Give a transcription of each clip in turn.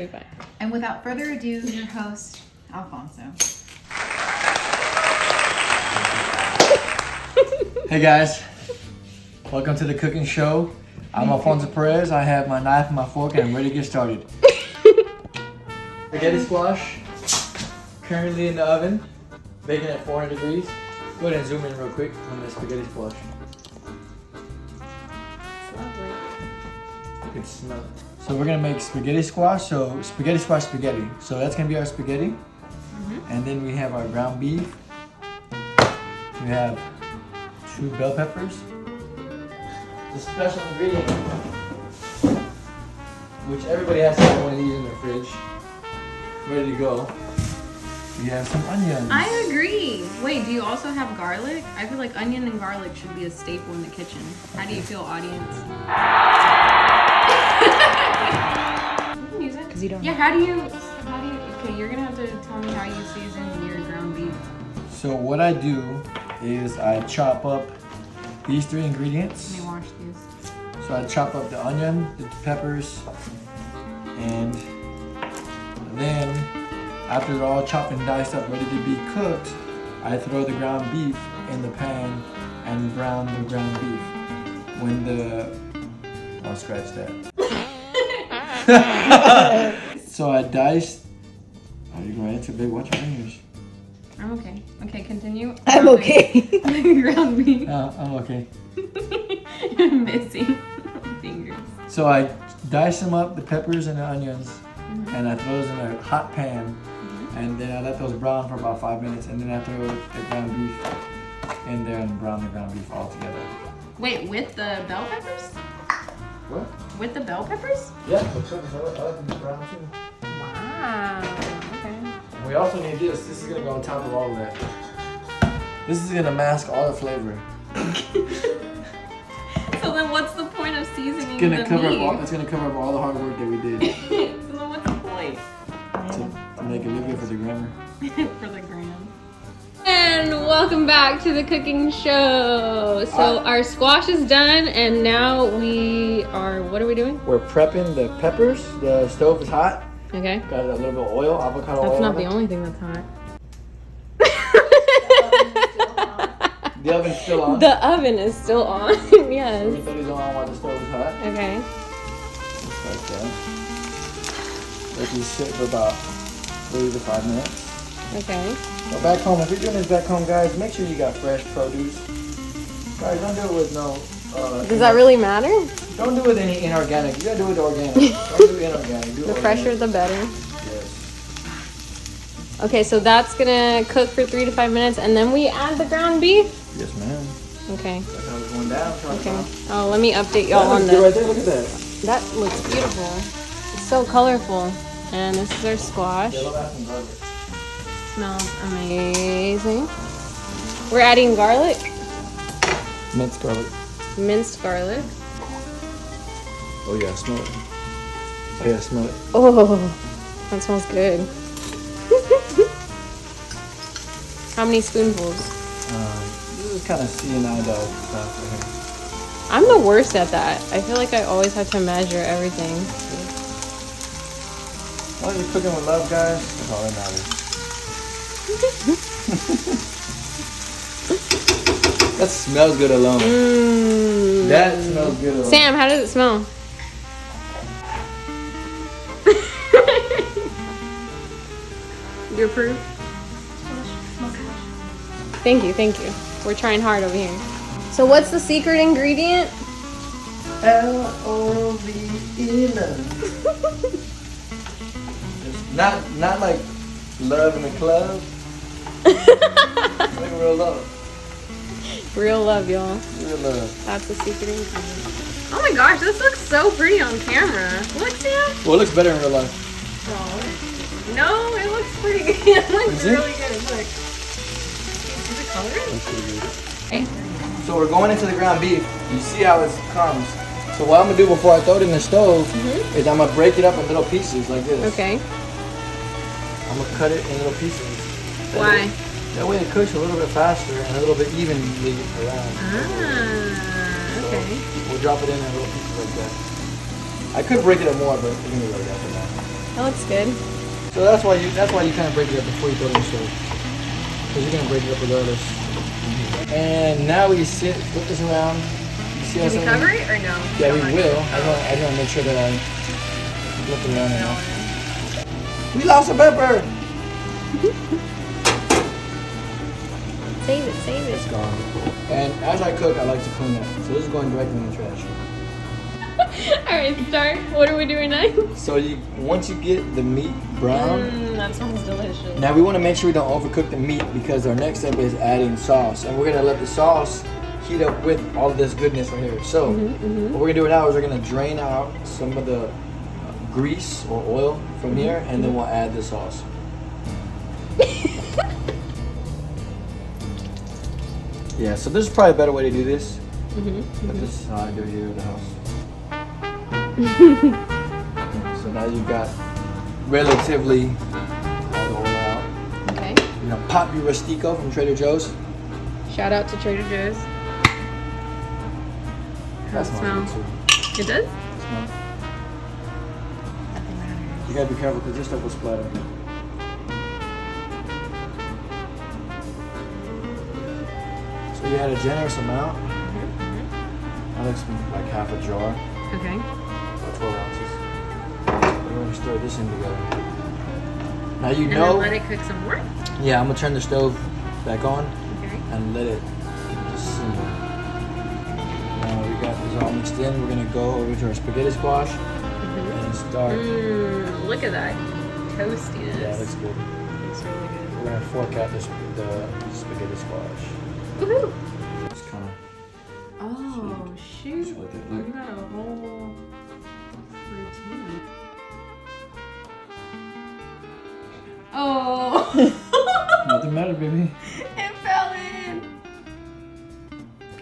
And without further ado, your host, Alfonso. Hey guys, welcome to the cooking show. I'm Alfonso Perez. I have my knife and my fork and I'm ready to get started. Spaghetti squash, currently in the oven, baking at 400 degrees. Go ahead and zoom in real quick on the spaghetti squash. It's lovely. You can smell it. So we're gonna make spaghetti squash. So spaghetti squash spaghetti. So that's gonna be our spaghetti. And then we have our ground beef. We have 2 bell peppers. The special ingredient, which everybody has to have one of these in their fridge, ready to go. We have some onions. I agree. Wait, do you also have garlic? I feel like onion and garlic should be a staple in the kitchen. How do you feel, audience? You can use it. Because you don't. Yeah, how do you, okay, you're gonna have to tell me how you season your ground beef. So what I do is I chop up these 3 ingredients. Let me wash these. So I chop up the onion, the peppers, and then after they're all chopped and diced up, ready to be cooked, I throw the ground beef in the pan and brown the ground beef. When I'll scratch that. So I diced. Are you going into big? Watch your fingers. I'm okay. Okay, continue. I'm okay. Ground beef. I'm okay. I'm missing fingers. So I dice them up, the peppers and the onions, and I throw those in a hot pan, and then I let those brown for about 5 minutes, and then I throw the ground beef in there and brown the ground beef all together. Wait, with the bell peppers? What? With the bell peppers? Yeah, I like them brown too. Wow. Okay. And we also need this. This is gonna go on top of all of that. This is gonna mask all the flavor. So then what's the point of seasoning It's gonna the cover meat? up all, it's gonna cover up all the hard work that we did So then what's the point? to make it look good for the grammar. For the gram. And welcome back to the cooking show. So our squash is done and now we are, what are we doing? We're prepping the peppers. The stove is hot. Okay. Got a little bit of oil, avocado oil. That's not on the it. only thing that's hot. The oven's still on. The oven is still on. Yes. Everybody's on while the stove is hot. Okay. Just like that. Let these sit for about 3 to 5 minutes. Okay. So back home, if you're doing this back home, guys, make sure you got fresh produce. Guys, don't do it with no... Does that really matter? Don't do it with any inorganic. You gotta do it organic. Don't do inorganic. Do The organic. fresher the better. Yes. Okay, so that's gonna cook for 3 to 5 minutes and then we add the ground beef? Yes, ma'am. Okay. That's how it's going down. Okay. Oh, let me update y'all on Good right the... there. Look at that. That looks beautiful. It's so colorful. And this is our squash. Yellow bath and garlic. Smells amazing. We're adding garlic. Minced garlic. Minced garlic. Oh yeah, smell it. Oh yeah, smell it. Oh, that smells good. How many spoonfuls? This is kind of C&I dog stuff right here. I'm the worst at that. I feel like I always have to measure everything. Well, you're cooking with love, guys. That's all that matters. That smells good alone. That smells good alone. Sam, how does it smell? You approve? Thank you, thank you. We're trying hard over here. So what's the secret ingredient? L-O-V-E Not like love in the club. Like real love. Real love, y'all. Real love. That's the secret ingredient. Oh my gosh, this looks so pretty on camera. Look, Sam. Well, it looks better in real life. Oh. No, it looks pretty good. It looks Is it? really good. Look. Is it colored? That's pretty good. Okay. So we're going into the ground beef. You see how it comes. So what I'm gonna do before I throw it in the stove is I'm gonna break it up in little pieces like this. Okay. I'm gonna cut it in little pieces. Why? That way it cooks a little bit faster and a little bit evenly around. Ah, okay. So we'll drop it in little pieces like that. I could break it up more, but we're gonna do it like that for now. That looks good. So that's why you kind of break it up before you throw it in the stove. Because you're gonna break it up regardless. And now we flip this around. You see how Did we cover it or no? Yeah, we will. I just want to make sure that I flip it around enough. We lost a pepper! Save it, save it. It's gone. And as I cook, I like to clean it. So this is going directly in the trash. Alright, start. What are we doing next? So once you get the meat brown, That sounds delicious. now we want to make sure we don't overcook the meat because our next step is adding sauce. And we're going to let the sauce heat up with all of this goodness right here. So what we're going to do now is we're going to drain out some of the grease or oil from here and then we'll add the sauce. Yeah, so this is probably a better way to do this. But this is how I do it here at the house. So now you've got relatively all the oil out. Okay. You're gonna pop your Rustico from Trader Joe's. Shout out to Trader Joe's. That smells good too. It does? Smell. You gotta be careful because this stuff will splatter. So you add a generous amount. That looks like half a jar. Okay. About 12 ounces. We're going to stir this in together. Now you And know. then let it cook some more? Yeah, I'm going to turn the stove back on Okay. and let it just simmer. Now we got this all mixed in. We're going to go over to our spaghetti squash and start. Look at that toastiness. Yeah, it looks good. Looks really good. We're going to fork out the spaghetti squash. Woohoo! It's kind of. Oh, shoot. Just like that. We Look. got a whole routine. Oh! Nothing matter, baby. It fell in!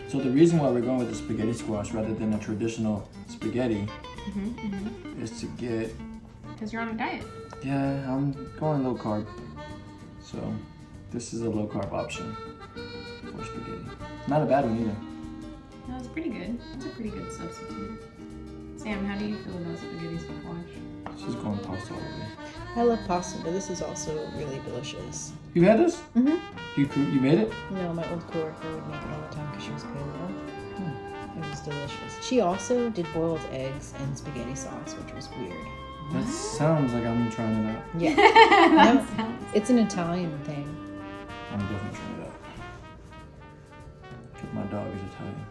So the reason why we're going with the spaghetti squash rather than a traditional spaghetti is to get. Because you're on a diet. Yeah, I'm going low carb. So this is a low carb option for spaghetti. Not a bad one either. No, it's pretty good. It's a pretty good substitute. Sam, how do you feel about spaghetti squash? She's going pasta all the way. I love pasta, but this is also really delicious. You had this? Mm-hmm. You made it? No, my old coworker would make it all the time because she was good enough. It was delicious. She also did boiled eggs and spaghetti sauce, which was weird. That sounds like I'm trying it out. Yeah. No, it's an Italian thing. I'm definitely trying it out. Because my dog is Italian.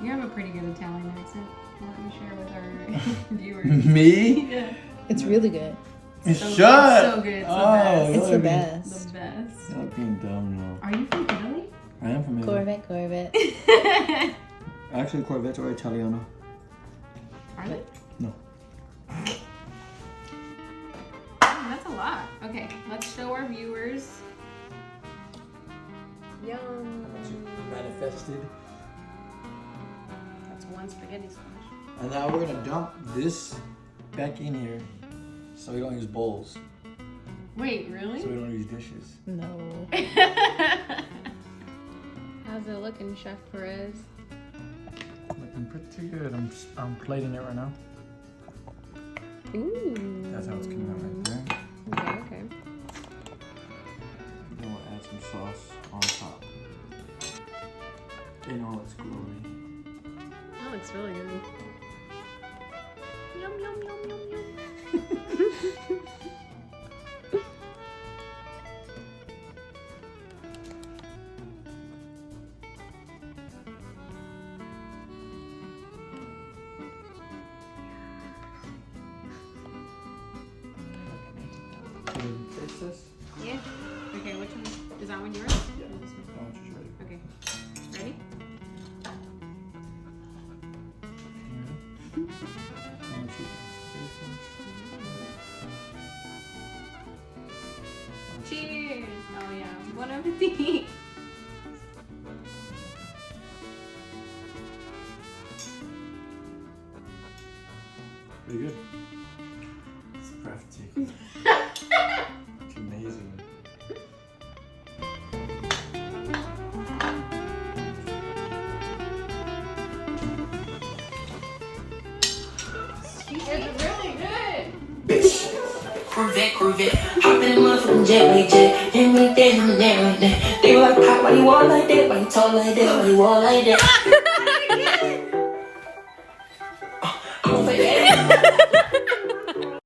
You have a pretty good Italian accent. Why don't you share with our viewers? Me? Yeah. It's really good. So good. It's the best. It's the best. The best. You're being dumb now. Are you from Italy? I am from Italy. Corvette. Actually, Corvettes are Italiano. Are they? No. That's a lot. Okay, let's show our viewers. Yum. Manifested. That's one spaghetti squash. And now we're gonna dump this back in here so we don't use bowls. Wait, really? So we don't use dishes. No. How's it looking, Chef Perez? Looking pretty good. I'm plating it right now. Ooh. That's how it's coming out right there. Okay. Then we'll add some sauce on top. In all its glory. That looks really good. Yum, yum, yum, yum, yum. Can you taste this? Yeah. Okay, which one? Is that one yours? Yeah. Or this one? I want you to try it. Okay. Ready? I want you to Cheers! Oh yeah. Bon appetit! Pretty good. It's breathtaking. It's amazing. It's really good! Corvette. Hop in the motherfucking jet like jet. Hit me dead in the net like that. They were like, pop, why you walk like that? Why you talk like that? Why you walk like that?